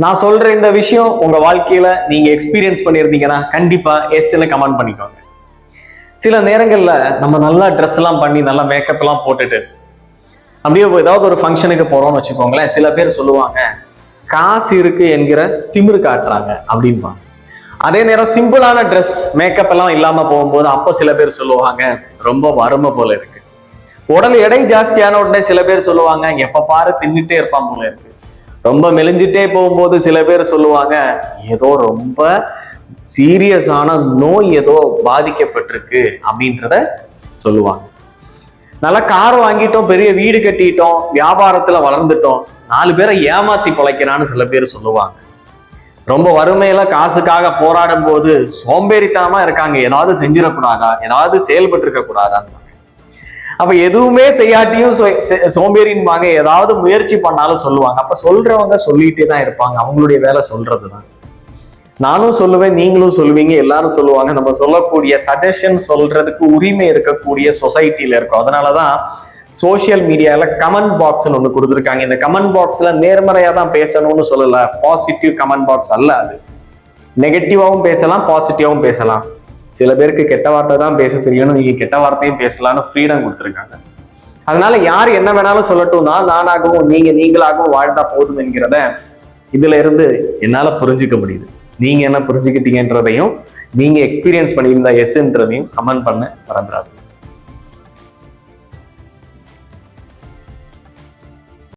நான் சொல்ற இந்த விஷயம் உங்க வாழ்க்கையில நீங்க எக்ஸ்பீரியன்ஸ் பண்ணியிருந்தீங்கன்னா கண்டிப்பா எஸ்ன்னு கமெண்ட் பண்ணிக்கோங்க. சில நேரங்கள்ல நம்ம நல்லா ட்ரெஸ் எல்லாம் பண்ணி நல்லா மேக்கப் எல்லாம் போட்டுட்டு அப்படியே ஏதாவது ஒரு ஃபங்க்ஷனுக்கு போறோம்னு வச்சுக்கோங்களேன், சில பேர் சொல்லுவாங்க காசு இருக்கு என்கிற திமிரு காட்டுறாங்க அப்படின்பாங்க. அதே நேரம் சிம்பிளான ட்ரெஸ் மேக்கப் எல்லாம் இல்லாம போகும்போது அப்ப சில பேர் சொல்லுவாங்க ரொம்ப வறுமை போல இருக்கு. உடல் எடை ஜாஸ்தியான உடனே சில பேர் சொல்லுவாங்க எப்ப பாரு தின்னுட்டே இருப்பான் போல இருக்கு. ரொம்ப மெலிஞ்சிட்டே போகும்போது சில பேர் சொல்லுவாங்க ஏதோ ரொம்ப சீரியஸான நோய் ஏதோ பாதிக்கப்பட்டிருக்கு அப்படின்றத சொல்லுவாங்க. நல்லா கார் வாங்கிட்டோம், பெரிய வீடு கட்டிட்டோம், வியாபாரத்துல வளர்ந்துட்டோம், 4 பேரை ஏமாத்தி பிழைக்கிறான்னு சில பேர் சொல்லுவாங்க. ரொம்ப வறுமையில காசுக்காக போராடும் போது சோம்பேறித்தனமா இருக்காங்க, ஏதாவது செஞ்சிடக்கூடாதா, ஏதாவது செயல்பட்டு இருக்க கூடாதான்னு. அப்ப எதுவுமே செய்யாட்டியும் சோம்பேறின்பாங்க, ஏதாவது முயற்சி பண்ணாலும் சொல்லுவாங்க. அப்ப சொல்றவங்க சொல்லிட்டே தான் இருப்பாங்க, அவங்களுடைய வேலை சொல்றதுதான். நானும் சொல்லுவேன், நீங்களும் சொல்லுவீங்க, எல்லாரும் சொல்லுவாங்க. நம்ம சொல்லக்கூடிய சஜஷன் சொல்றதுக்கு உரிமை இருக்கக்கூடிய சொசைட்டில இருக்கும். அதனாலதான் சோசியல் மீடியால கமெண்ட் பாக்ஸ்ன்னு ஒண்ணு கொடுத்துருக்காங்க. இந்த கமெண்ட் பாக்ஸ்ல நேர்மறையா தான் பேசணும்னு சொல்லல, பாசிட்டிவ் கமெண்ட் பாக்ஸ் அல்ல அது. நெகட்டிவாவும் பேசலாம், பாசிட்டிவாவும் பேசலாம். சில பேருக்கு கெட்ட வார்த்தை தான் பேச தெரியணும், நீங்க கெட்ட வார்த்தையும் பேசலாம்னு ஃப்ரீடம் கொடுத்துருக்காங்க. அதனால யார் என்ன வேணாலும் சொல்லட்டும், நானாகவும் நீங்களாகவும் வாழ்ந்தா போதும் என்கிறத இதுல இருந்து என்னால புரிஞ்சுக்க முடியுது. நீங்க என்ன புரிஞ்சுக்கிட்டீங்கன்றதையும் நீங்க எக்ஸ்பீரியன்ஸ் பண்ணியிருந்தா எஸ்ன்றதையும் கமெண்ட் பண்ண மறந்துடாது.